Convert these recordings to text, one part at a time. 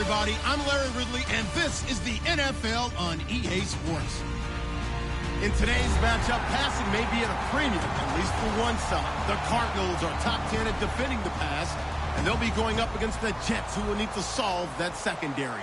everybody. I'm Larry Ridley, and this is the NFL on EA Sports. In today's matchup, passing may be at a premium, at least for one side. The Cardinals are top 10 at defending the pass, and they'll be going up against the Jets, who will need to solve that secondary.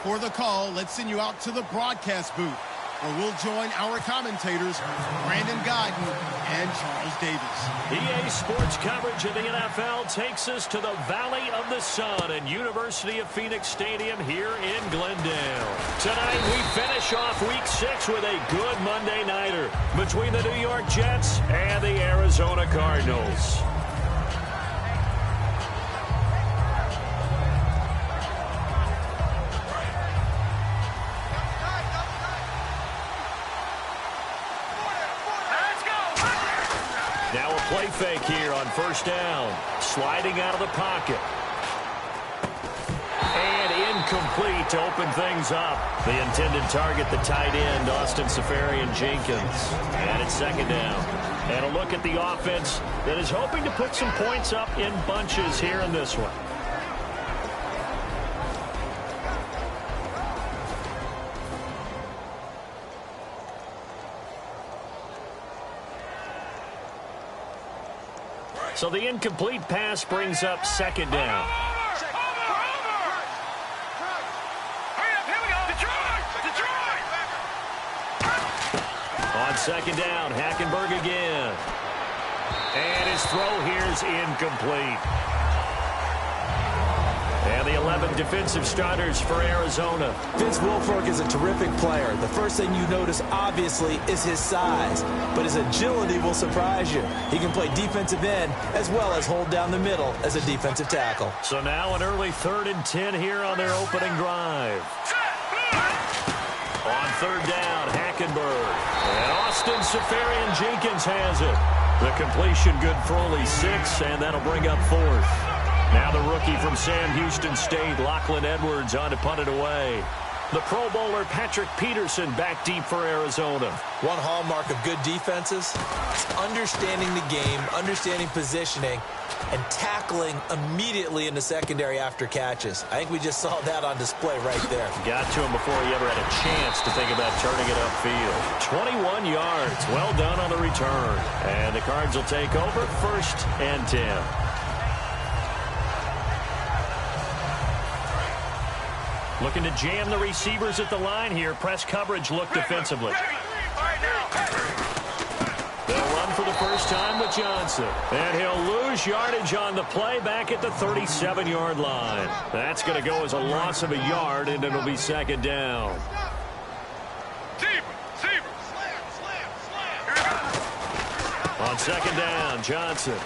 For the call, let's send you out to the broadcast booth, where we'll join our commentators, Brandon Guyton and Charles Davis. EA Sports coverage of the NFL takes us to the Valley of the Sun and University of Phoenix Stadium here in Glendale. Tonight we finish off Week 6 with a good Monday nighter between the New York Jets and the Arizona Cardinals. Now a play fake here on first down. Sliding out of the pocket. And incomplete to open things up. The intended target, the tight end, Austin Seferian-Jenkins. And it's second down. And a look at the offense that is hoping to put some points up in bunches here in this one. So the incomplete pass brings up second down. On second down, Hackenberg again. And his throw here is incomplete. And the 11 defensive starters for Arizona. Vince Wilfork is a terrific player. The first thing you notice, obviously, is his size. But his agility will surprise you. He can play defensive end as well as hold down the middle as a defensive tackle. So now an early 3rd and 10 here on their opening drive. On third down, Hackenberg. And Austin Seferian-Jenkins has it. The completion good for only 6, and that'll bring up 4th. Now the rookie from Sam Houston State, Lachlan Edwards, on to punt it away. The Pro Bowler Patrick Peterson back deep for Arizona. One hallmark of good defenses is understanding the game, understanding positioning, and tackling immediately in the secondary after catches. I think we just saw that on display right there. Got to him before he ever had a chance to think about turning it upfield. 21 yards. Well done on the return. And the Cards will take over 1st and 10. Looking to jam the receivers at the line here. Press coverage look defensively. They'll run for the first time with Johnson. And he'll lose yardage on the play back at the 37-yard line. That's going to go as a loss of a yard, and it'll be second down. On second down, Johnson.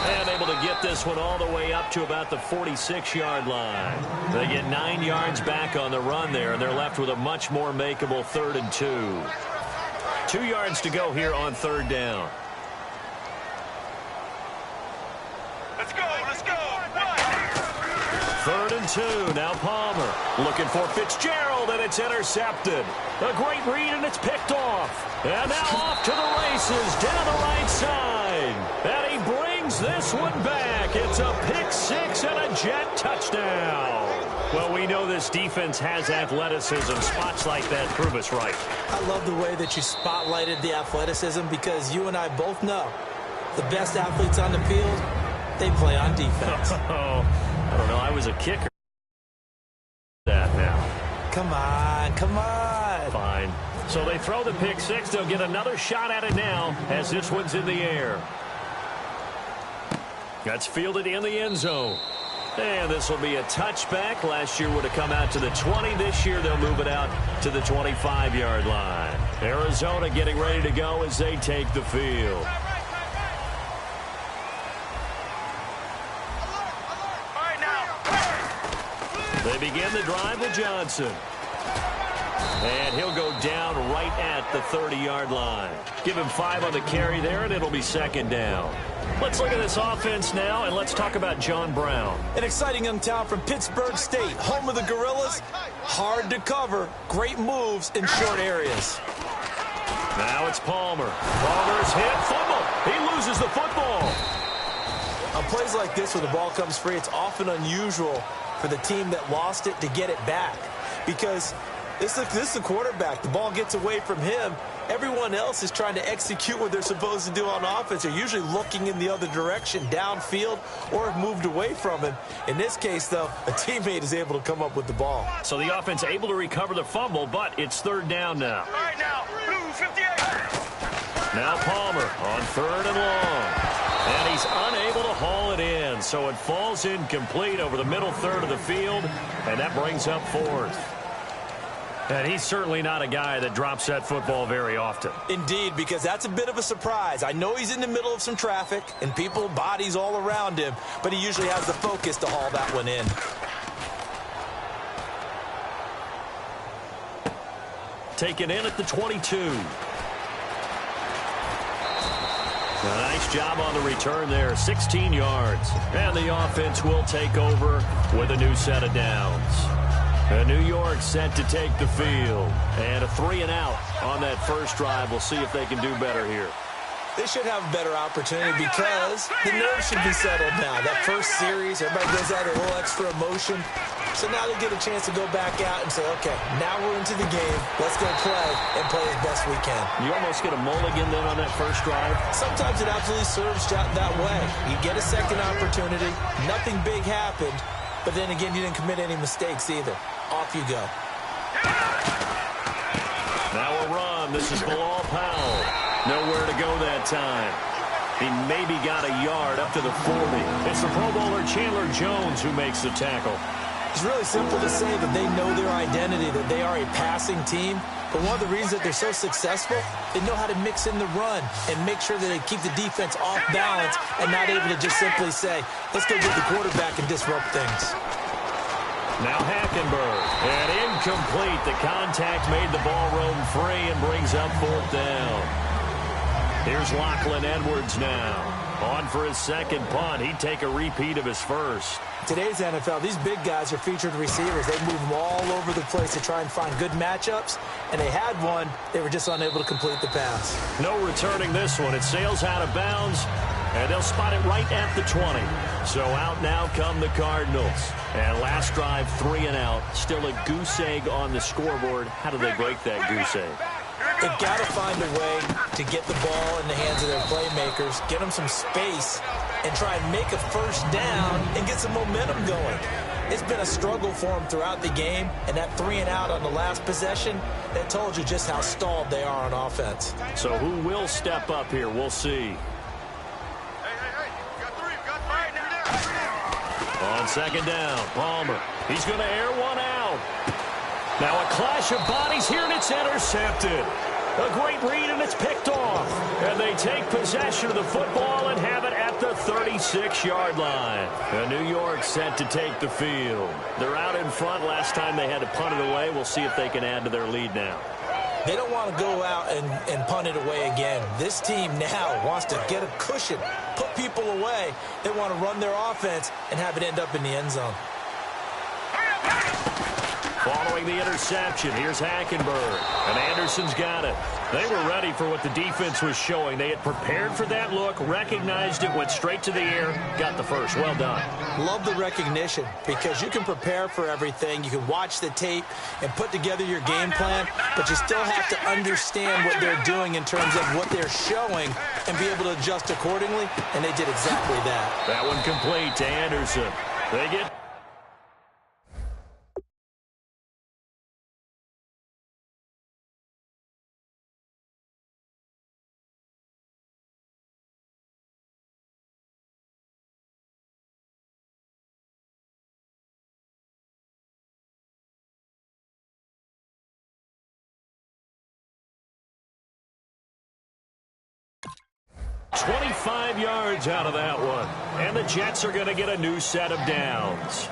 And able to get this one all the way up to about the 46-yard line. They get 9 yards back on the run there, and they're left with a much more makeable 3rd and 2. 2 yards to go here on third down. Let's go, let's go. 3rd and 2. Now Palmer looking for Fitzgerald, and it's intercepted. A great read, and it's picked off. And now off to the races down the right side. And he brings this one back. It's a pick 6 and a Jet touchdown. Well, we know this defense has athleticism. Spots like that prove us right. I love the way that you spotlighted the athleticism, because you and I both know the best athletes on the field, they play on defense. Oh, I don't know. I was a kicker. That now. Come on, come on. Fine. So they throw the pick 6. They'll get another shot at it now as this one's in the air. That's fielded in the end zone. And this will be a touchback. Last year would have come out to the 20. This year they'll move it out to the 25-yard line. Arizona getting ready to go as they take the field. They begin the drive with Johnson. And he'll go down right at the 30-yard line. Give him 5 on the carry there, and it'll be second down. Let's look at this offense now, and let's talk about John Brown. An exciting young talent from Pittsburgh State, home of the Gorillas. Hard to cover, great moves in short areas. Now it's Palmer. Palmer's hit, fumble. He loses the football. A plays like this where the ball comes free, it's often unusual for the team that lost it to get it back. Because this is the quarterback. The ball gets away from him. Everyone else is trying to execute what they're supposed to do on offense. They're usually looking in the other direction, downfield, or have moved away from him. In this case, though, a teammate is able to come up with the ball. So the offense able to recover the fumble, but it's third down now. All right now, blue 58. Now Palmer on third and long. And he's unable to haul it in, so it falls incomplete over the middle third of the field, and that brings up fourth. And he's certainly not a guy that drops that football very often. Indeed, because that's a bit of a surprise. I know he's in the middle of some traffic and people, bodies all around him, but he usually has the focus to haul that one in. Taken in at the 22. A nice job on the return there, 16 yards. And the offense will take over with a new set of downs. And New York set to take the field. And a 3-and-out on that first drive. We'll see if they can do better here. They should have a better opportunity because the nerves should be settled now. That first series, everybody goes out a little extra emotion. So now they get a chance to go back out and say, okay, now we're into the game. Let's go play and play as best we can. You almost get a mulligan then on that first drive. Sometimes it absolutely serves that way. You get a second opportunity. Nothing big happened. But then again, you didn't commit any mistakes either. Off you go. Now a run. This is Bilal Powell. Nowhere to go that time. He maybe got a yard up to the 40. It's the Pro Bowler Chandler Jones who makes the tackle. It's really simple to say that they know their identity, that they are a passing team. But one of the reasons that they're so successful, they know how to mix in the run and make sure that they keep the defense off balance and not able to just simply say, let's go get the quarterback and disrupt things. Now Hackenberg, and incomplete. The contact made the ball roam free and brings up fourth down. Here's Lachlan Edwards now. On for his second punt. He'd take a repeat of his first. Today's NFL, these big guys are featured receivers. They move them all over the place to try and find good matchups, and they had one. They were just unable to complete the pass. No returning this one. It sails out of bounds, and they'll spot it right at the 20. So out now come the Cardinals. And last drive, 3-and-out. Still a goose egg on the scoreboard. How do they break that goose egg? They've got to find a way to get the ball in the hands of their playmakers, get them some space, and try and make a first down and get some momentum going. It's been a struggle for them throughout the game, and that 3-and-out on the last possession, that told you just how stalled they are on offense. So who will step up here? We'll see. On second down, Palmer. He's going to air one out. Now a clash of bodies here, and it's intercepted. A great read, and it's picked off. And they take possession of the football and have it at the 36-yard line. And New York set to take the field. They're out in front. Last time they had to punt it away. We'll see if they can add to their lead now. They don't want to go out and punt it away again. This team now wants to get a cushion, put people away. They want to run their offense and have it end up in the end zone. Following the interception, here's Hackenberg, and Anderson's got it. They were ready for what the defense was showing. They had prepared for that look, recognized it, went straight to the air, got the first. Well done. Love the recognition because you can prepare for everything. You can watch the tape and put together your game plan, but you still have to understand what they're doing in terms of what they're showing and be able to adjust accordingly, and they did exactly that. That one complete to Anderson. They get $25 yards out of that one. And the Jets are going to get a new set of downs.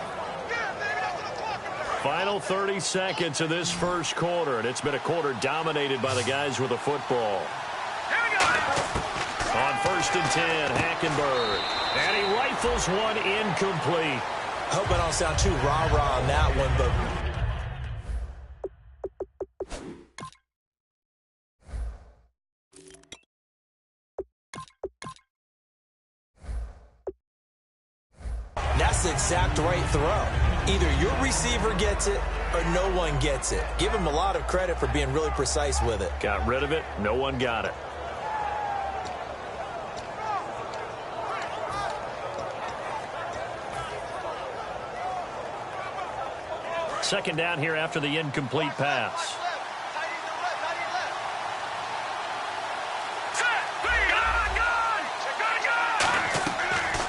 Final 30 seconds of this first quarter, and it's been a quarter dominated by the guys with the football. On first and 10, Hackenberg. And he rifles one incomplete. I hope I don't sound too rah-rah on that one, but the exact right throw. Either your receiver gets it or no one gets it. Give him a lot of credit for being really precise with it. Got rid of it. No one got it. Second down here after the incomplete pass.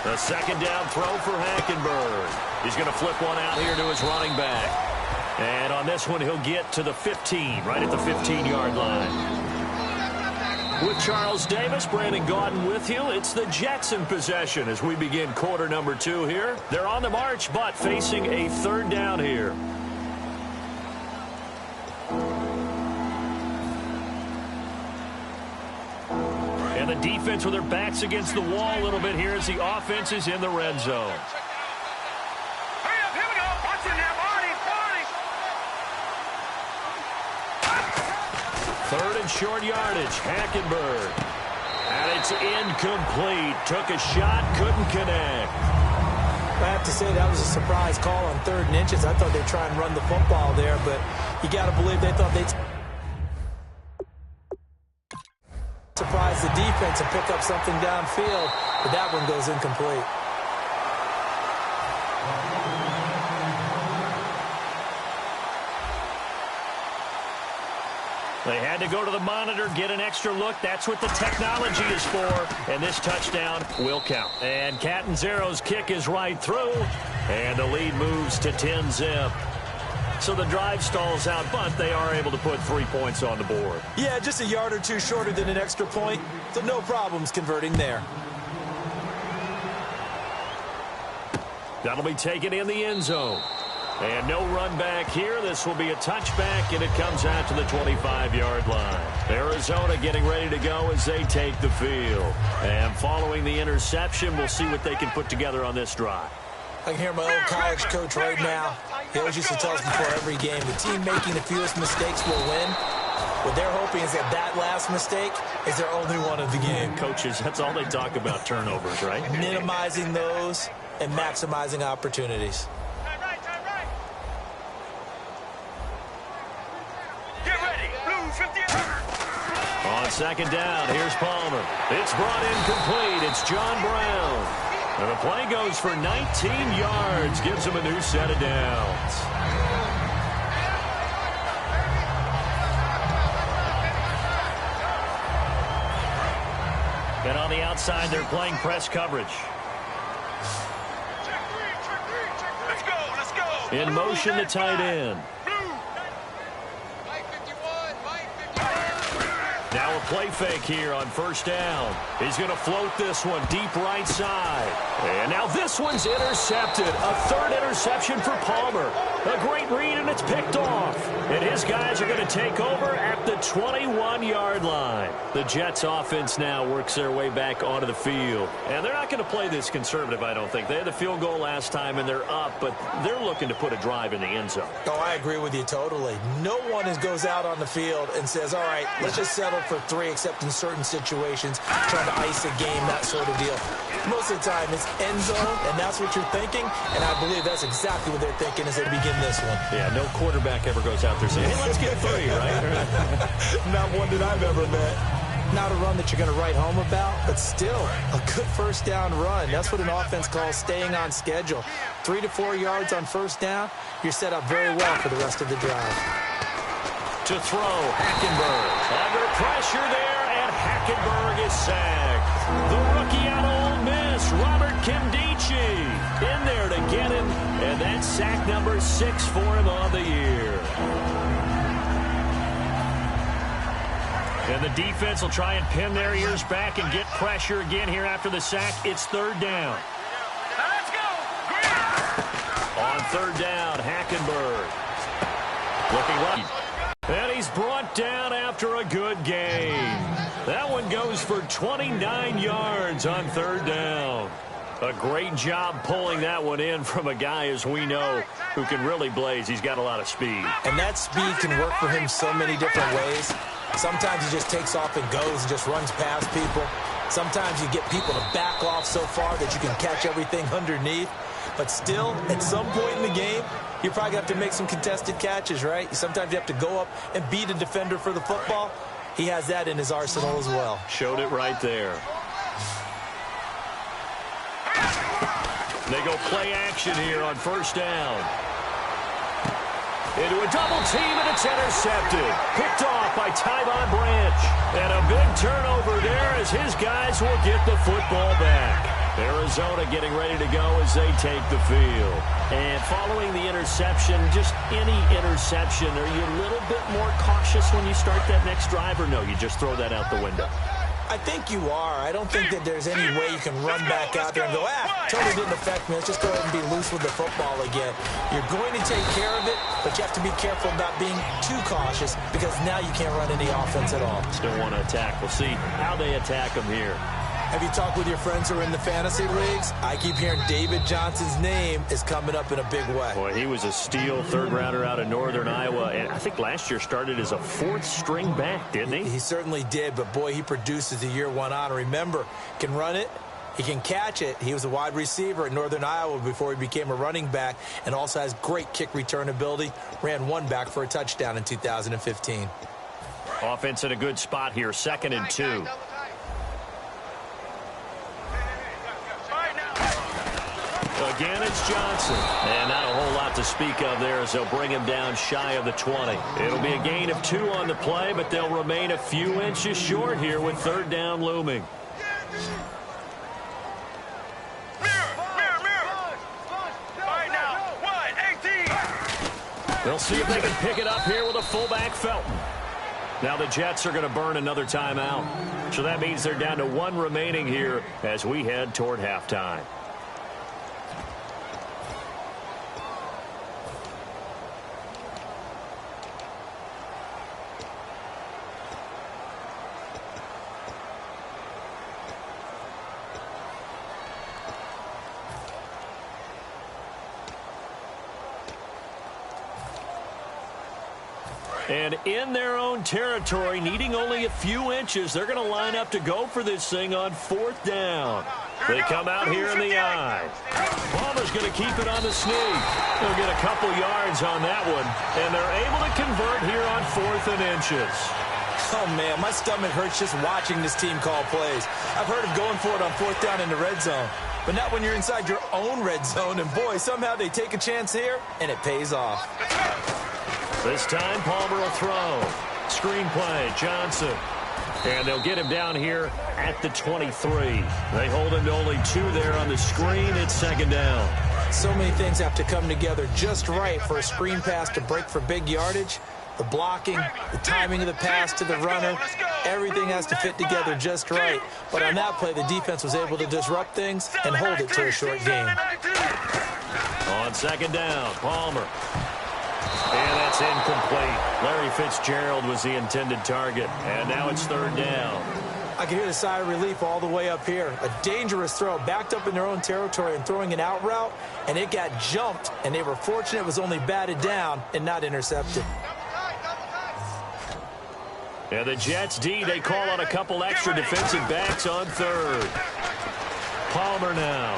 The second down throw for Hackenberg. He's going to flip one out here to his running back. And on this one, he'll get to the 15, right at the 15-yard line. With Charles Davis, Brandon Gaudin with you. It's the Jets in possession as we begin quarter number 2 here. They're on the march, but facing a third down here. And the defense with their backs against the wall a little bit here as the offense is in the red zone. Third and short yardage, Hackenberg. And it's incomplete. Took a shot, couldn't connect. I have to say that was a surprise call on 3rd and inches. I thought they'd try and run the football there, but you got to believe they thought they'd surprise the defense and pick up something downfield, but that one goes incomplete. They had to go to the monitor, get an extra look. That's what the technology is for. And this touchdown will count. And Catanzaro's kick is right through. And the lead moves to 10-zip. So the drive stalls out, but they are able to put 3 points on the board. Yeah, just a yard or two shorter than an extra point. So no problems converting there. That'll be taken in the end zone. And no run back here. This will be a touchback, and it comes out to the 25-yard line. Arizona getting ready to go as they take the field. And following the interception, we'll see what they can put together on this drive. I can hear my old college coach right now. He always used to tell us before every game, the team making the fewest mistakes will win. What they're hoping is that that last mistake is their only one of the game. Coaches, that's all they talk about, turnovers, right? Minimizing those and maximizing opportunities. On second down, here's Palmer. It's brought in complete. It's John Brown. And the play goes for 19 yards. Gives him a new set of downs. And on the outside, they're playing press coverage. Let's go. In motion, the tight end. Now a play fake here on first down. He's going to float this one deep right side. And now this one's intercepted. A third interception for Palmer. A great read, and it's picked off. And his guys are going to take over at the 21-yard line. The Jets offense now works their way back onto the field. And they're not going to play this conservative, I don't think. They had the field goal last time, and they're up, but they're looking to put a drive in the end zone. Oh, I agree with you totally. No one goes out on the field and says, all right, let's just settle for 3, except in certain situations, trying to ice a game, that sort of deal. Most of the time, it's end zone, and that's what you're thinking, and I believe that's exactly what they're thinking as they begin this one. Yeah, no quarterback ever goes out there saying, hey, let's get 3, right? Not one that I've ever met. Not a run that you're going to write home about, but still a good first down run. That's what an offense calls staying on schedule. 3 to 4 yards on first down, you're set up very well for the rest of the drive. To throw, Hackenberg. Under pressure there, and Hackenberg is sacked. The rookie out of Ole Miss, Robert Kimdichie, in there to get him, and that's sack number 6 for him on the year. And the defense will try and pin their ears back and get pressure again here after the sack. It's third down. Let's go. On third down, Hackenberg. Looking right. And he's brought down after a good game. That one goes for 29 yards on third down. A great job pulling that one in from a guy, as we know, who can really blaze. He's got a lot of speed. And that speed can work for him so many different ways. Sometimes he just takes off and goes and just runs past people. Sometimes you get people to back off so far that you can catch everything underneath. But still, at some point in the game, you're probably going to have to make some contested catches, right? Sometimes you have to go up and beat a defender for the football. He has that in his arsenal as well. Showed it right there. They go play action here on first down. Into a double team, and it's intercepted. Picked off by Tyvon Branch. And a big turnover there as his guys will get the football back. Arizona getting ready to go as they take the field. And following the interception, just any interception, are you a little bit more cautious when you start that next drive, or no, you just throw that out the window? I think you are. I don't think that there's any way you can run back out there and go, totally didn't affect me. Let's just go ahead and be loose with the football again. You're going to take care of it, but you have to be careful about being too cautious because now you can't run any offense at all. Still want to attack. We'll see how they attack them here. Have you talked with your friends who are in the fantasy leagues? I keep hearing David Johnson's name is coming up in a big way. Boy, he was a steal third-rounder out of Northern Iowa, and I think last year started as a fourth-string back, didn't he? He certainly did, but, boy, he produces a year one honor. Remember, can run it, he can catch it. He was a wide receiver at Northern Iowa before he became a running back and also has great kick return ability. Ran one back for a touchdown in 2015. Offense in a good spot here, 2nd and 2. Again, it's Johnson. And not a whole lot to speak of there as they'll bring him down shy of the 20. It'll be a gain of 2 on the play, but they'll remain a few inches short here with 3rd down looming. They'll see if they can pick it up here with a fullback, Felton. Now the Jets are going to burn another timeout. So that means they're down to 1 remaining here as we head toward halftime. And in their own territory, needing only a few inches, they're going to line up to go for this thing on 4th down. They come out here in the eye. Palmer's going to keep it on the sneak. They'll get a couple yards on that one, and they're able to convert here on 4th and inches. Oh, man, my stomach hurts just watching this team call plays. I've heard of going for it on 4th down in the red zone, but not when you're inside your own red zone. And, boy, somehow they take a chance here, and it pays off. This time, Palmer will throw. Screen play, Johnson. And they'll get him down here at the 23. They hold him to only 2 there on the screen. It's 2nd down. So many things have to come together just right for a screen pass to break for big yardage. The blocking, the timing of the pass to the runner, everything has to fit together just right. But on that play, the defense was able to disrupt things and hold it to a short game. On 2nd down, Palmer. And that's incomplete. Larry Fitzgerald was the intended target. And now it's 3rd down. I can hear the sigh of relief all the way up here. A dangerous throw, backed up in their own territory and throwing an out route, and it got jumped, and they were fortunate it was only batted down and not intercepted. And the Jets D, they call on a couple extra defensive backs on 3rd. Palmer now.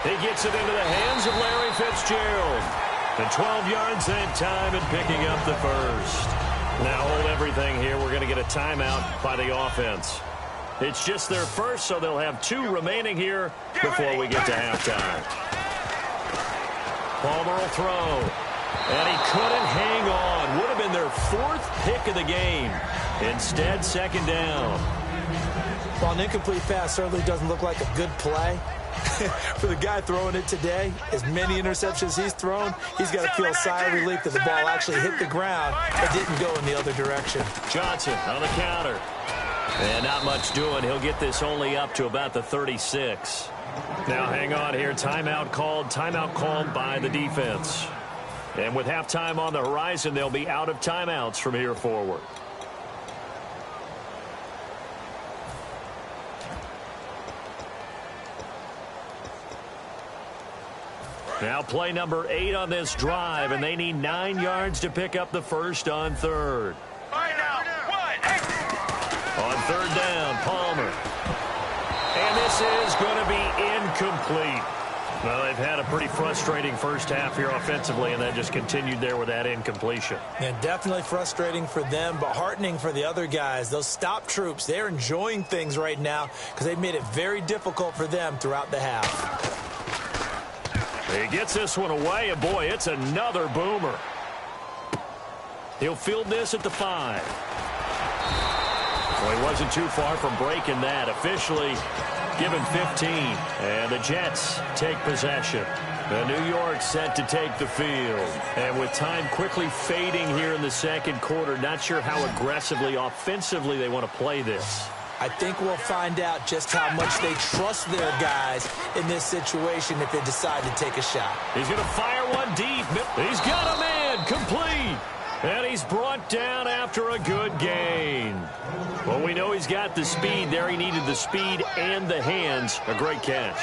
He gets it into the hands of Larry Fitzgerald. And 12 yards that time and picking up the first. Now hold everything here. We're going to get a timeout by the offense. It's just their first, so they'll have 2 remaining here before we get to halftime. Palmer will throw. And he couldn't hang on. Would have been their 4th pick of the game. Instead, 2nd down. While an incomplete pass certainly doesn't look like a good play, for the guy throwing it today, as many interceptions he's thrown, he's got to feel a sigh of relief that the ball actually hit the ground and didn't go in the other direction. Johnson on the counter. And not much doing. He'll get this only up to about the 36. Now hang on here. Timeout called by the defense. And with halftime on the horizon, they'll be out of timeouts from here forward. Now play number 8 on this drive, and they need 9 yards to pick up the first on 3rd. On 3rd down, Palmer. And this is going to be incomplete. Well, they've had a pretty frustrating first half here offensively, and then just continued there with that incompletion. Yeah, definitely frustrating for them, but heartening for the other guys. Those stop troops, they're enjoying things right now because they've made it very difficult for them throughout the half. He gets this one away, and boy, it's another boomer. He'll field this at the 5. Well, he wasn't too far from breaking that. Officially given 15, and the Jets take possession. The New York set to take the field. And with time quickly fading here in the second quarter, not sure how aggressively, offensively they want to play this. I think we'll find out just how much they trust their guys in this situation if they decide to take a shot. He's going to fire one deep. He's got a man complete. And he's brought down after a good gain. Well, we know he's got the speed there. He needed the speed and the hands. A great catch.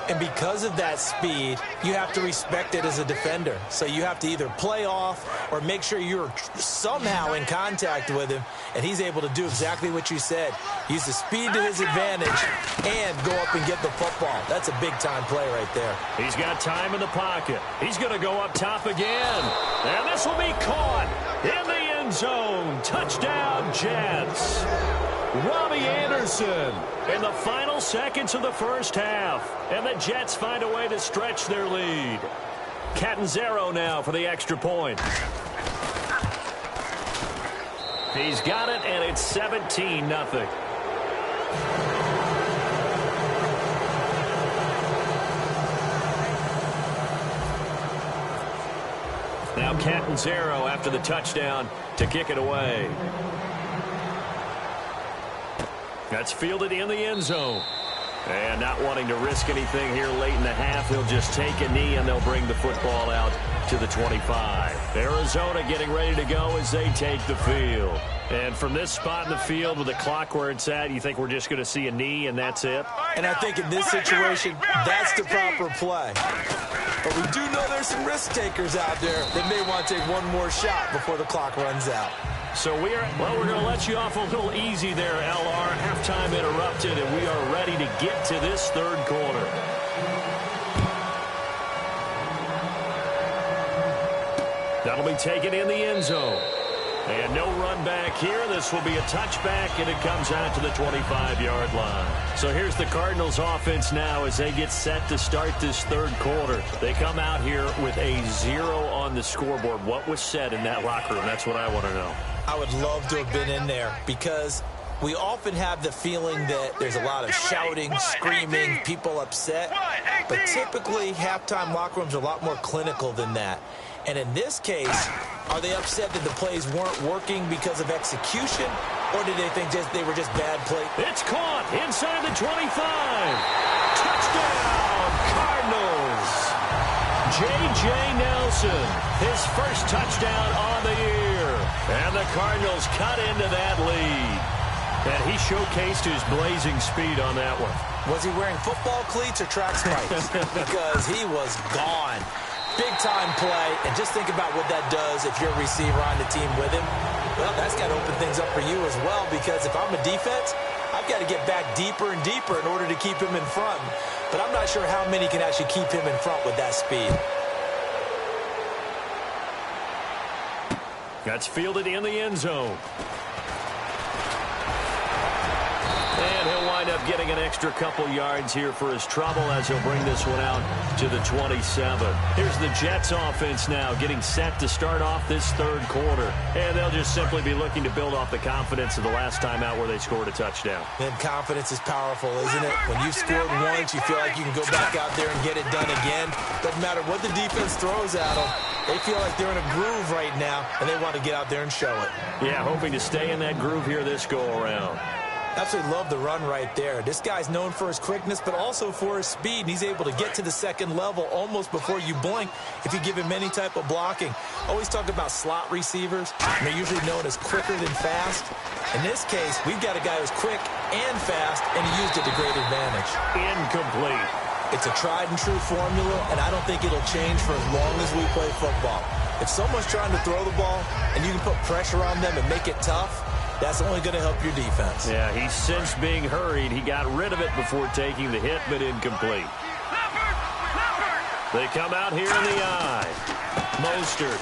And because of that speed, you have to respect it as a defender. So you have to either play off or make sure you're somehow in contact with him. And he's able to do exactly what you said. Use the speed to his advantage and go up and get the football. That's a big-time play right there. He's got time in the pocket. He's going to go up top again. And this will be caught in the end zone. Touchdown, Jets. Robbie Anderson in the final seconds of the first half. And the Jets find a way to stretch their lead. Catanzaro now for the extra point. He's got it, and it's 17-0. Now Catanzaro after the touchdown to kick it away. That's fielded in the end zone. And not wanting to risk anything here late in the half, he'll just take a knee and they'll bring the football out to the 25. Arizona getting ready to go as they take the field. And from this spot in the field with the clock where it's at, you think we're just going to see a knee and that's it? And I think in this situation, that's the proper play. But we do know there's some risk takers out there that may want to take one more shot before the clock runs out. So we're going to let you off a little easy there, LR. Halftime interrupted, and we are ready to get to this third quarter. That'll be taken in the end zone. And no run back here. This will be a touchback, and it comes out to the 25-yard line. So here's the Cardinals offense now as they get set to start this third quarter. They come out here with a 0 on the scoreboard. What was said in that locker room? That's what I want to know. I would love to have been in there because we often have the feeling that there's a lot of shouting, screaming, people upset. But typically, halftime locker rooms are a lot more clinical than that. And in this case, are they upset that the plays weren't working because of execution? Or did they think they were just bad plays? It's caught inside the 25. Touchdown, Cardinals. J.J. Nelson, his first touchdown on the year. And the Cardinals cut into that lead. And he showcased his blazing speed on that one. Was he wearing football cleats or track spikes? Because he was gone. Big-time play, and just think about what that does if you're a receiver on the team with him. Well, that's got to open things up for you as well, because if I'm a defense, I've got to get back deeper and deeper in order to keep him in front. But I'm not sure how many can actually keep him in front with that speed. That's fielded in the end zone. And he'll wind up getting an extra couple yards here for his trouble as he'll bring this one out to the 27. Here's the Jets offense now getting set to start off this third quarter. And they'll just simply be looking to build off the confidence of the last time out where they scored a touchdown. And confidence is powerful, isn't it? When you've scored once, you feel like you can go back out there and get it done again. Doesn't matter what the defense throws at them. They feel like they're in a groove right now, and they want to get out there and show it. Yeah, hoping to stay in that groove here this go-around. Absolutely love the run right there. This guy's known for his quickness, but also for his speed. And he's able to get to the second level almost before you blink if you give him any type of blocking. Always talk about slot receivers. And they're usually known as quicker than fast. In this case, we've got a guy who's quick and fast, and he used it to great advantage. Incomplete. It's a tried-and-true formula, and I don't think it'll change for as long as we play football. If someone's trying to throw the ball, and you can put pressure on them and make it tough, that's only going to help your defense. Yeah, he's since being hurried. He got rid of it before taking the hit, but incomplete. They come out here in the I. Mostert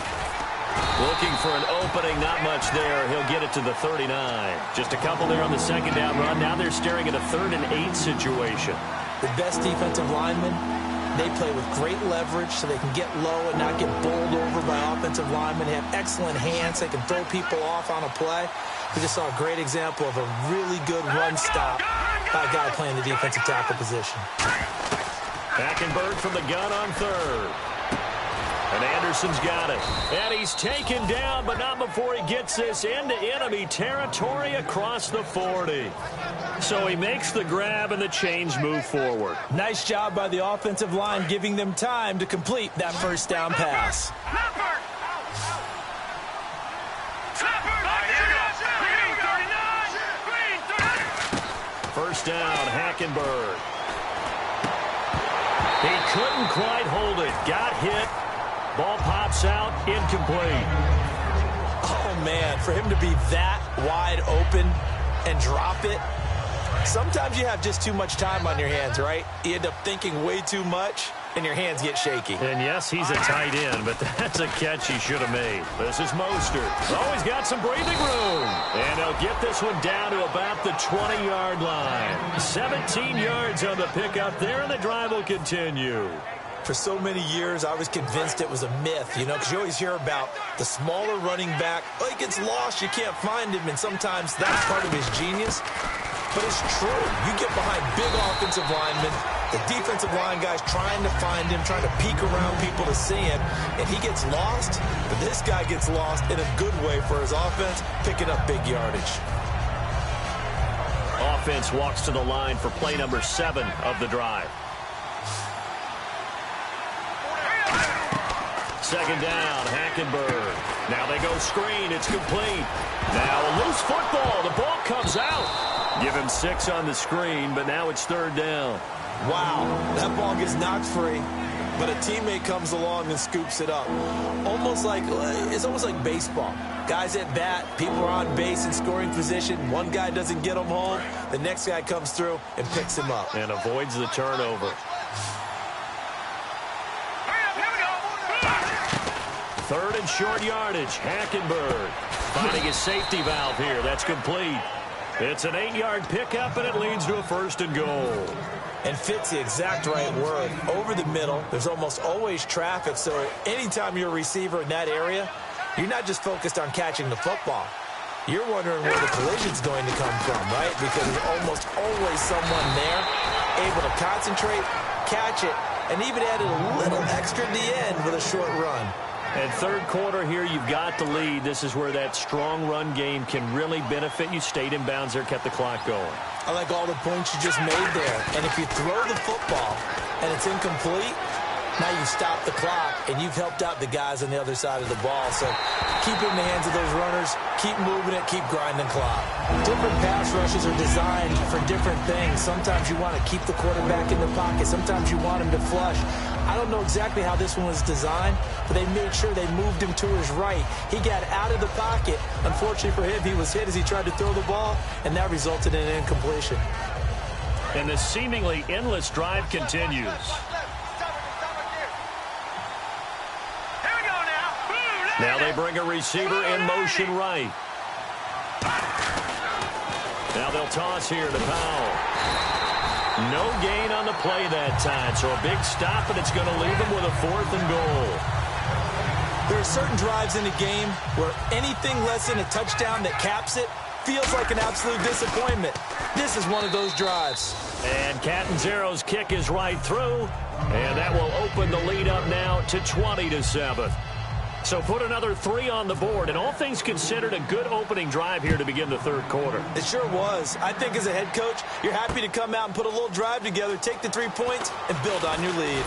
looking for an opening, not much there. He'll get it to the 39. Just a couple there on the second down run. Now they're staring at a 3rd and 8 situation. The best defensive linemen, they play with great leverage so they can get low and not get bowled over by offensive linemen. They have excellent hands. They can throw people off on a play. We just saw a great example of a really good run stop by a guy playing the defensive tackle position. Hackenberg from the gun on 3rd. And Anderson's got it. And he's taken down, but not before he gets this into enemy territory across the 40. So he makes the grab and the chains move forward. Nice job by the offensive line giving them time to complete that first down pass. First down, Hackenberg. He couldn't quite hold it. Got hit. Ball pops out, incomplete. Oh, man, for him to be that wide open and drop it. Sometimes you have just too much time on your hands, right? You end up thinking way too much, and your hands get shaky. And yes, he's a tight end, but that's a catch he should have made. This is Mostert. Oh, he's got some breathing room. And he'll get this one down to about the 20-yard line. 17 yards on the pickup there, and the drive will continue. For so many years, I was convinced it was a myth, you know, because you always hear about the smaller running back. Oh, he gets lost, you can't find him, and sometimes that's part of his genius. But it's true. You get behind big offensive linemen, the defensive line guys trying to find him, trying to peek around people to see him, and he gets lost. But this guy gets lost in a good way for his offense, picking up big yardage. Offense walks to the line for play number 7 of the drive. Second down, Hackenberg. Now they go screen. It's complete. Now a loose football. The ball comes out. Give him 6 on the screen, but now it's 3rd down. Wow, that ball gets knocked free, but a teammate comes along and scoops it up. It's almost like baseball. Guys at bat, people are on base in scoring position. One guy doesn't get him home. The next guy comes through and picks him up. And avoids the turnover. 3rd and short yardage. Hackenberg finding his safety valve here. That's complete. It's an 8-yard pickup, and it leads to a 1st and goal. And fits the exact right word. Over the middle, there's almost always traffic, so anytime you're a receiver in that area, you're not just focused on catching the football. You're wondering where the collision's going to come from, right? Because there's almost always someone there able to concentrate, catch it, and even added a little extra at the end with a short run. And 3rd quarter here, you've got the lead. This is where that strong run game can really benefit you. Stayed in bounds there, kept the clock going. I like all the points you just made there. And if you throw the football and it's incomplete, now you stop the clock, and you've helped out the guys on the other side of the ball. So keep it in the hands of those runners, keep moving it, keep grinding clock. Different pass rushes are designed for different things. Sometimes you want to keep the quarterback in the pocket. Sometimes you want him to flush. I don't know exactly how this one was designed, but they made sure they moved him to his right. He got out of the pocket. Unfortunately for him, he was hit as he tried to throw the ball, and that resulted in an incompletion. And the seemingly endless drive continues. Now they bring a receiver in motion right. Now they'll toss here to Powell. No gain on the play that time, so a big stop, and it's going to leave them with a 4th and goal. There are certain drives in the game where anything less than a touchdown that caps it feels like an absolute disappointment. This is one of those drives. And Catanzaro's kick is right through, and that will open the lead up now to 20-7. So put another 3 on the board, and all things considered, a good opening drive here to begin the 3rd quarter. It sure was. I think as a head coach, you're happy to come out and put a little drive together, take the 3 points, and build on your lead.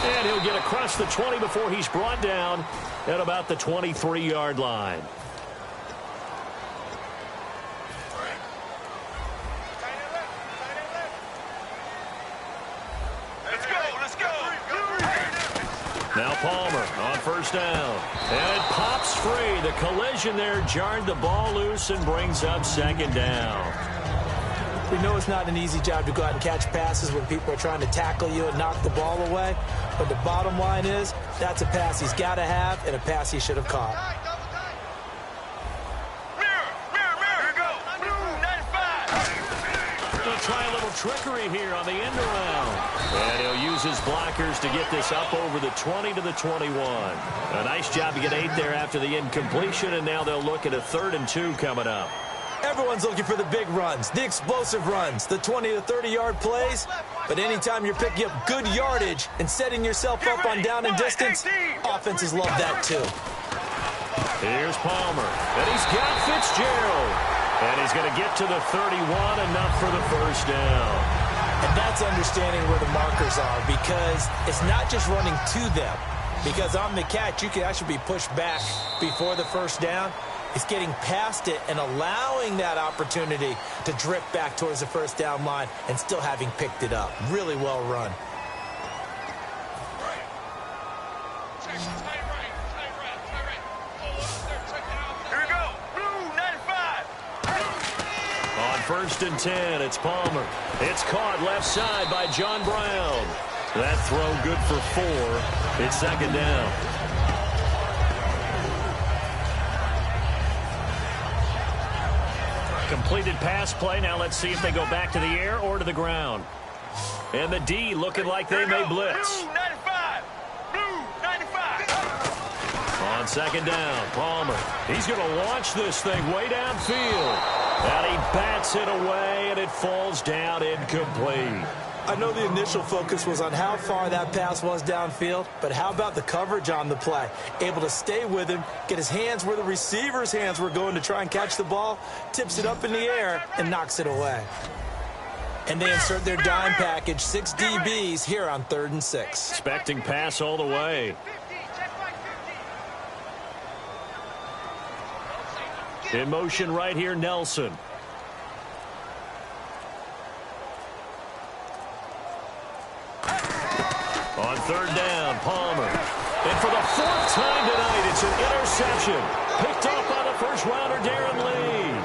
And he'll get across the 20 before he's brought down at about the 23-yard line. Now Palmer on 1st down. And it pops free. The collision there jarred the ball loose and brings up 2nd down. We know it's not an easy job to go out and catch passes when people are trying to tackle you and knock the ball away. But the bottom line is, that's a pass he's got to have and a pass he should have caught. They'll try a little trickery here on the end around. And he'll use his blockers to get this up over the 20 to the 21. A nice job to get 8 there after the incompletion, and now they'll look at a 3rd and 2 coming up. Everyone's looking for the big runs, the explosive runs, the 20 to 30-yard plays. But anytime you're picking up good yardage and setting yourself up on down and distance, offenses love that too. Here's Palmer, and he's got Fitzgerald. And he's going to get to the 31, enough for the first down. And that's understanding where the markers are, because it's not just running to them. Because on the catch, you can actually be pushed back before the first down. It's getting past it and allowing that opportunity to drift back towards the first down line and still having picked it up. Really well run. On 1st and 10, it's Palmer. It's caught left side by John Brown. That throw good for 4. It's 2nd down. Completed pass play. Now let's see if they go back to the air or to the ground. And the D looking like they may blitz. Blue 95. Blue 95. On 2nd down, Palmer. He's going to launch this thing way downfield. And he bats it away, and it falls down incomplete. I know the initial focus was on how far that pass was downfield, but how about the coverage on the play? Able to stay with him, get his hands where the receiver's hands were going to try and catch the ball, tips it up in the air, and knocks it away. And they insert their dime package, 6 DBs here on 3rd and 6. Expecting pass all the way. In motion right here, Nelson. On 3rd down, Palmer. And for the 4th time tonight, it's an interception. Picked off by the first-rounder, Darren Lee.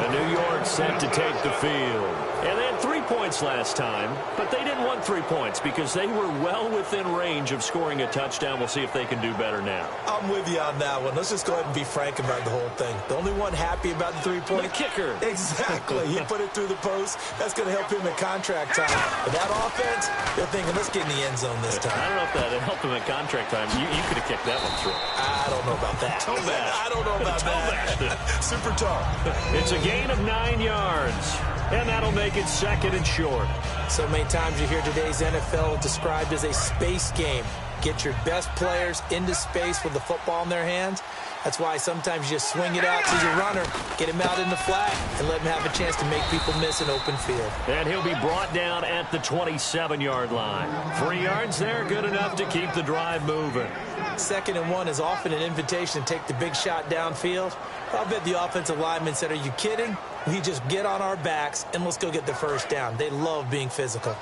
And New York set to take the field. And they had 3 points last time, but they didn't want 3 points because they were well within range of scoring a touchdown. We'll see if they can do better now. I'm with you on that one. Let's just go ahead and be frank about the whole thing. The only one happy about the 3-point. The kicker. Exactly. He put it through the post. That's going to help him at contract time. But that offense, they're thinking, let's get in the end zone this time. I don't know if that helped him at contract time. You could have kicked that one through. I don't know about that. Toe bash. I don't know about that. Super tough. It's a gain of 9 yards. And that'll make it 2nd and short. So many times you hear today's NFL described as a space game. Get your best players into space with the football in their hands. That's why sometimes you just swing it out to your runner, get him out in the flat, and let him have a chance to make people miss an open field. And he'll be brought down at the 27-yard line. 3 yards there, good enough to keep the drive moving. 2nd and 1 is often an invitation to take the big shot downfield. I'll bet the offensive lineman said, are you kidding? We just get on our backs and let's go get the first down. They love being physical.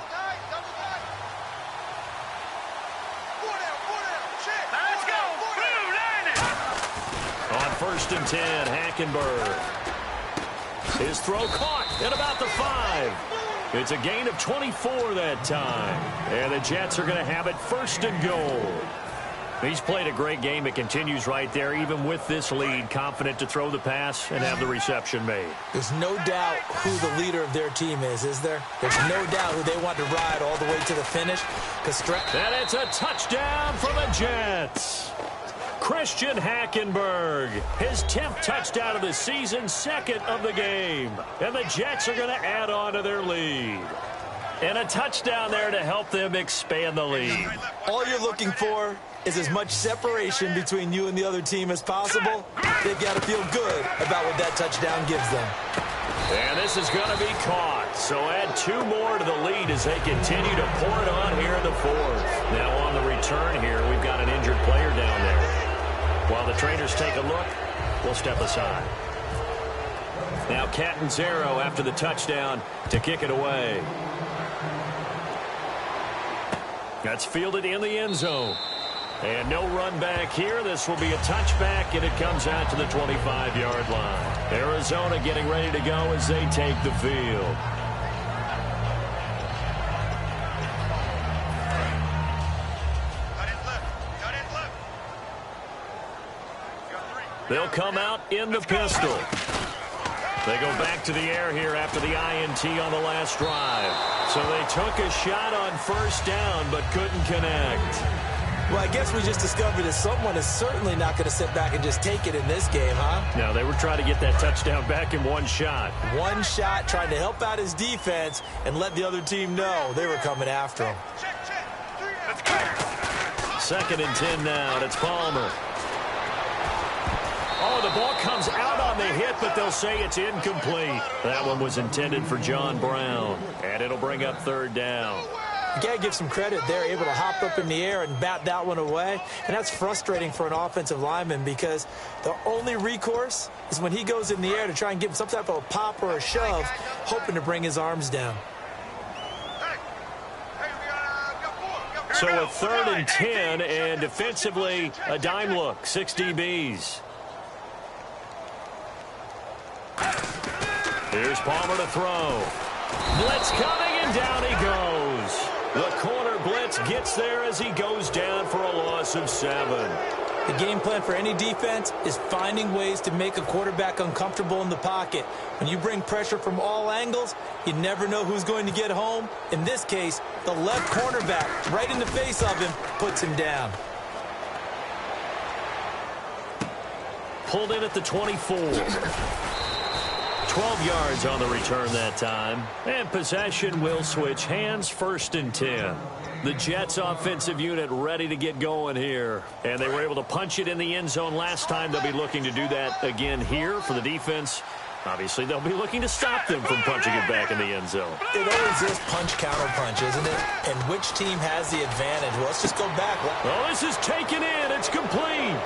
On 1st and 10, Hackenberg. His throw caught at about the 5. It's a gain of 24 that time. And the Jets are going to have it 1st and goal. He's played a great game. It continues right there, even with this lead, confident to throw the pass and have the reception made. There's no doubt who the leader of their team is there? There's no doubt who they want to ride all the way to the finish. And it's a touchdown for the Jets. Christian Hackenberg, his 10th touchdown of the season, 2nd of the game. And the Jets are going to add on to their lead. And a touchdown there to help them expand the lead. All you're looking for is as much separation between you and the other team as possible. They've got to feel good about what that touchdown gives them. And this is going to be caught. So add 2 more to the lead as they continue to pour it on here in the 4th. Now on the return here, we've got an injured player down there. While the trainers take a look, we'll step aside. Now Catanzaro after the touchdown to kick it away. That's fielded in the end zone. And no run back here. This will be a touchback, and it comes out to the 25-yard line. Arizona getting ready to go as they take the field. They'll come out in the pistol. They go back to the air here after the INT on the last drive. So they took a shot on first down but couldn't connect. Well, I guess we just discovered that someone is certainly not going to sit back and just take it in this game, huh? No, they were trying to get that touchdown back in one shot. One shot, trying to help out his defense and let the other team know they were coming after him. Second and 10 now, and it's Palmer. Oh, the ball comes out on the hit, but they'll say it's incomplete. That one was intended for John Brown, and it'll bring up third down. You got to give some credit. They're able to hop up in the air and bat that one away, and that's frustrating for an offensive lineman because the only recourse is when he goes in the air to try and give him some type of a pop or a shove, hoping to bring his arms down. So a third and 10, and defensively, a dime look, 6 DBs. Here's Palmer to throw. Blitz coming, and down he goes. The corner blitz gets there as he goes down for a loss of 7. The game plan for any defense is finding ways to make a quarterback uncomfortable in the pocket. When you bring pressure from all angles, you never know who's going to get home. In this case, the left cornerback, right in the face of him, puts him down. Pulled in at the 24. 12 yards on the return that time. And possession will switch hands, first and 10. The Jets offensive unit ready to get going here. And they were able to punch it in the end zone last time. They'll be looking to do that again here for the defense. Obviously, they'll be looking to stop them from punching it back in the end zone. It always is punch-counter-punch, isn't it? And which team has the advantage? Well, let's just go back. Well, this is taken in. It's complete.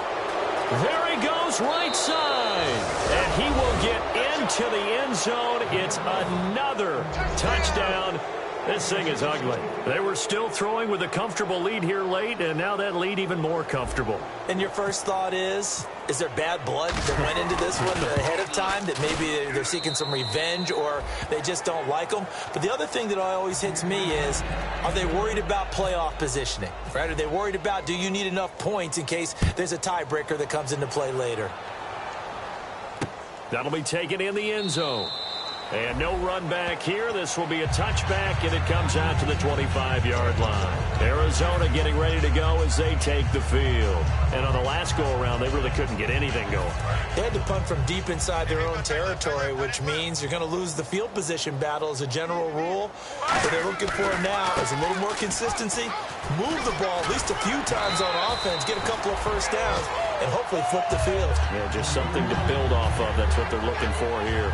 There he goes, right side. And he will get into the end zone. It's another touchdown. This thing is ugly. They were still throwing with a comfortable lead here late, and now that lead even more comfortable. And your first thought is there bad blood that went into this one ahead of time, that maybe they're seeking some revenge or they just don't like them? But the other thing that always hits me is, are they worried about playoff positioning? Right? Are they worried about, do you need enough points in case there's a tiebreaker that comes into play later? That'll be taken in the end zone. And no run back here. This will be a touchback, and it comes out to the 25-yard line. Arizona getting ready to go as they take the field. And on the last go-around, they really couldn't get anything going. They had to punt from deep inside their own territory, which means you're going to lose the field position battle as a general rule. What they're looking for now is a little more consistency, move the ball at least a few times on offense, get a couple of first downs, and hopefully flip the field. Yeah, just something to build off of. That's what they're looking for here.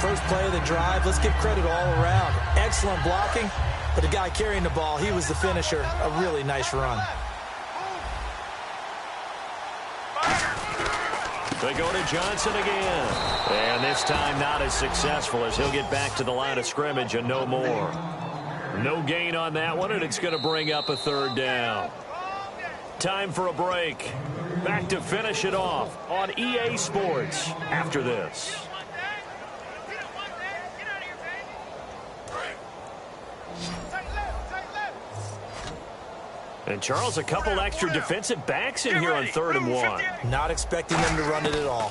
First play of the drive, let's give credit all around. Excellent blocking, but the guy carrying the ball, he was the finisher. A really nice run. They go to Johnson again. And this time not as successful as he'll get back to the line of scrimmage and no more. No gain on that one, and it's going to bring up a third down. Time for a break. Back to finish it off on EA Sports after this. And, Charles, a couple extra defensive backs in here on 3rd and 1. Not expecting them to run it at all.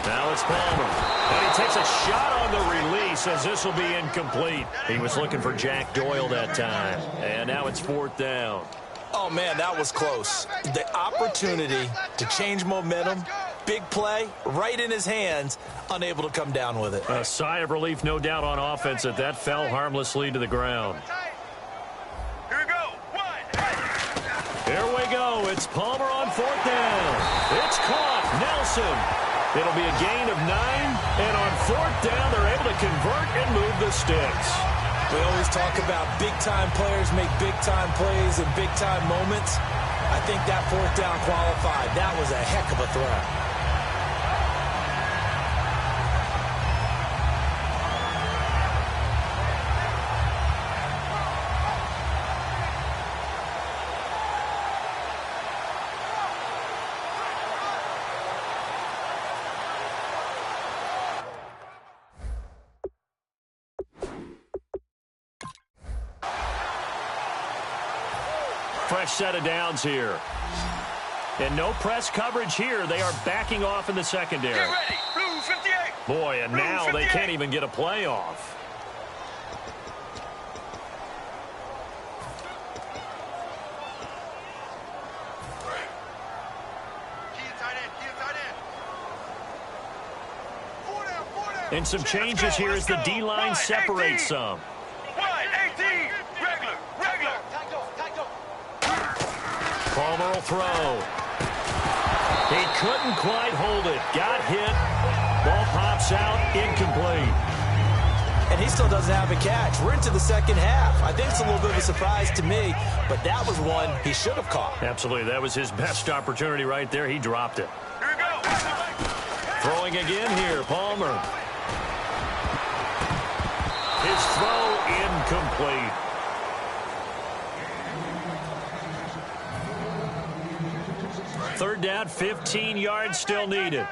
Now it's Palmer. And he takes a shot on the release as this will be incomplete. He was looking for Jack Doyle that time. And now it's 4th down. Oh, man, that was close. The opportunity to change momentum, big play, right in his hands, unable to come down with it. A sigh of relief, no doubt, on offense that that fell harmlessly to the ground. Here we go. It's Palmer on 4th down. It's caught. Nelson. It'll be a gain of 9. And on 4th down, they're able to convert and move the sticks. We always talk about big-time players make big-time plays in big-time moments. I think that 4th down qualified. That was a heck of a throw. Fresh set of downs here. And no press coverage here. They are backing off in the secondary. Get ready. Blue 58. Boy, and Blue now 58. they can't even get a play off. And some changes here as the D-line separates some. 1-18. Regular. Palmer will throw. He couldn't quite hold it. Got hit. Ball pops out. Incomplete. And he still doesn't have a catch. We're into the second half. I think it's a little bit of a surprise to me, but that was one he should have caught. Absolutely. That was his best opportunity right there. He dropped it. Here we go. Throwing again here, Palmer. His throw incomplete. Third down, 15 yards still needed.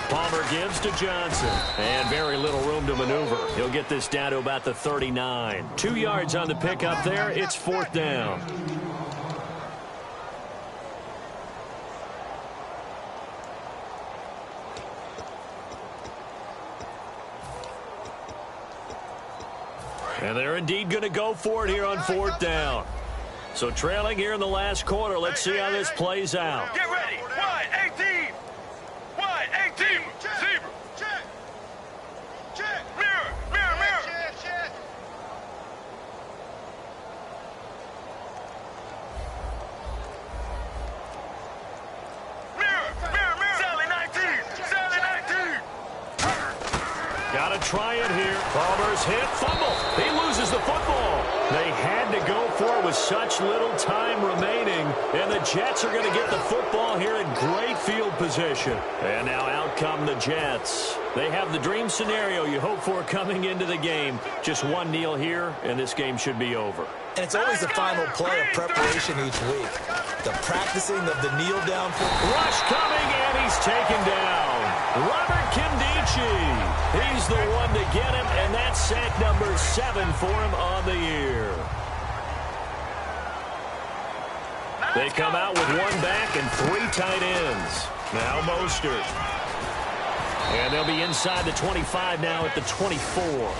Palmer gives to Johnson. And very little room to maneuver. He'll get this down to about the 39. 2 yards on the pickup there. It's fourth down. And they're indeed going to go for it here on fourth down. So trailing here in the last quarter. Let's see how this plays out. Get ready. 1-18. 1-18. Zebra. Check. Mirror. Check. Mirror. Sally 19. Got to try it here. Palmer's hit. Fumble. He loses the football. They had to go for it with such little time remaining. And the Jets are going to get the football here in great field position. And now out come the Jets. They have the dream scenario you hope for coming into the game. Just one kneel here, and this game should be over. And it's always the final play of preparation each week. The practicing of the kneel down. Rush coming, and he's taken down. Robert Kindici. He's the one to get him, and that's sack number 7 for him on the year. They come out with one back and 3 tight ends. Now Mostert. And they'll be inside the 25 now at the 24.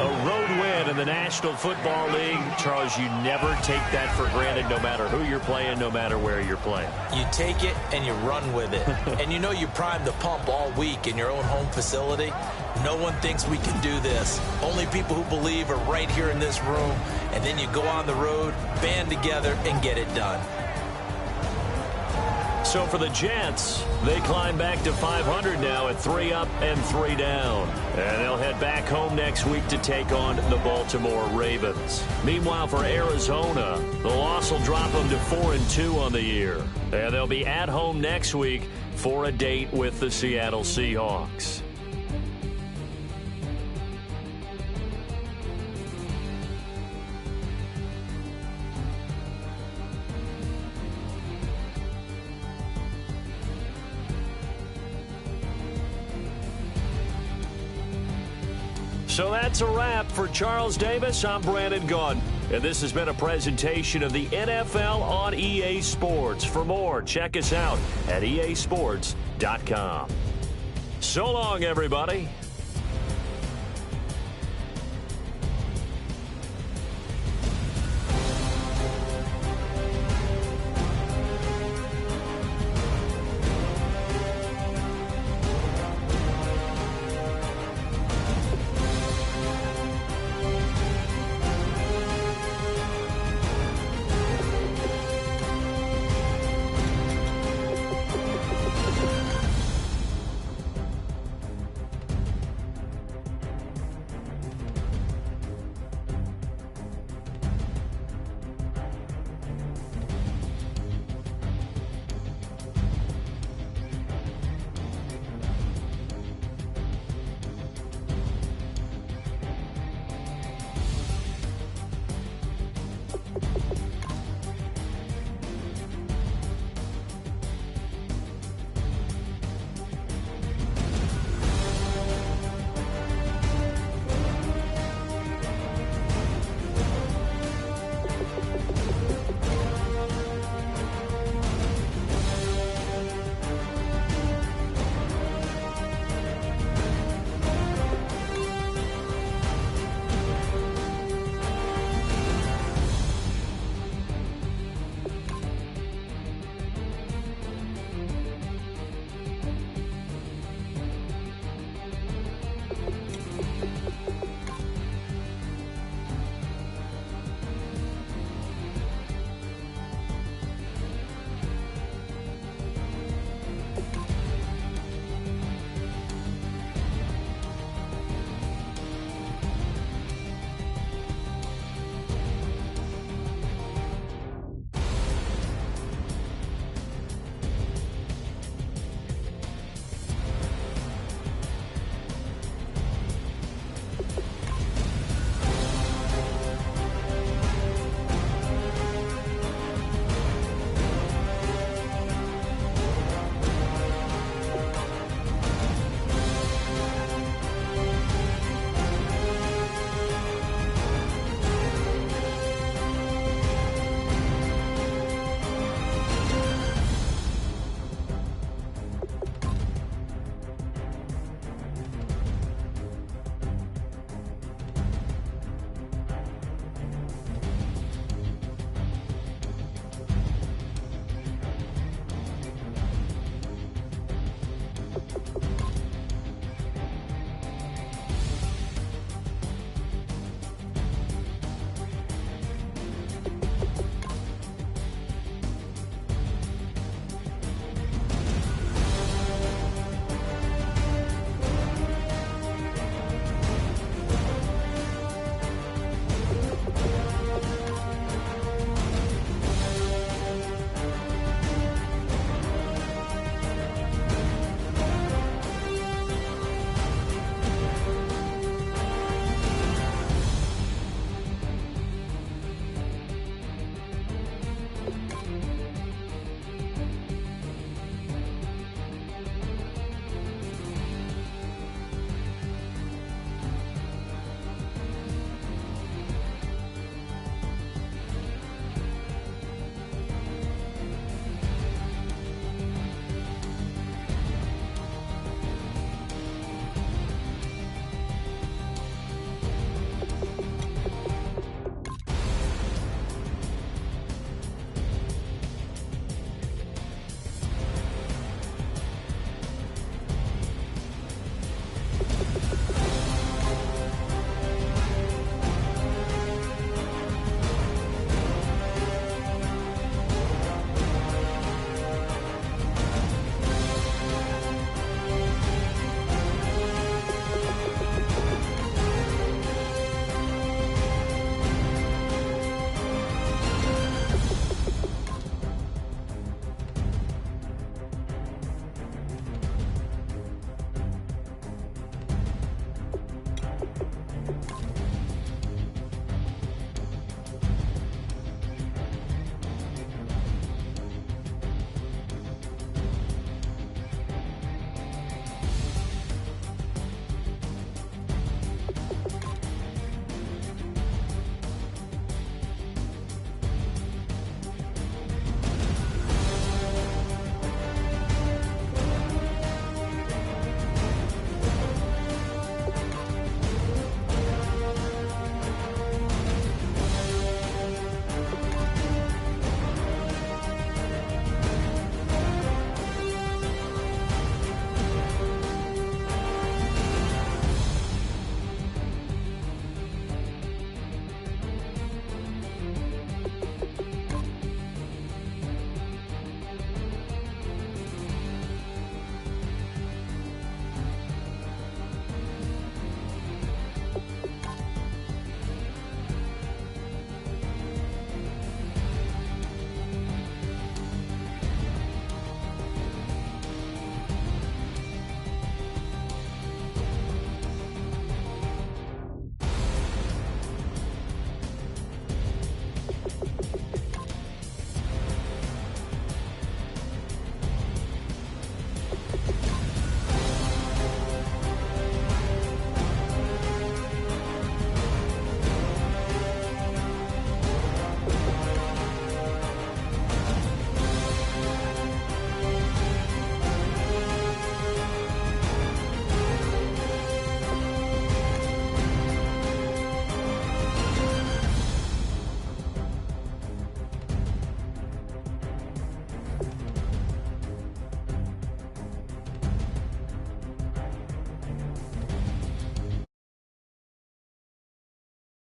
A road win in the National Football League. Charles, you never take that for granted no matter who you're playing, no matter where you're playing. You take it and you run with it. And you know you primed the pump all week in your own home facility. No one thinks we can do this. Only people who believe are right here in this room. And then you go on the road, band together, and get it done. So for the Jets, they climb back to 500 now at 3 up and 3 down. And they'll head back home next week to take on the Baltimore Ravens. Meanwhile, for Arizona, the loss will drop them to 4-2 on the year. And they'll be at home next week for a date with the Seattle Seahawks. So that's a wrap for Charles Davis. I'm Brandon Gunn. And this has been a presentation of the NFL on EA Sports. For more, check us out at easports.com. So long, everybody.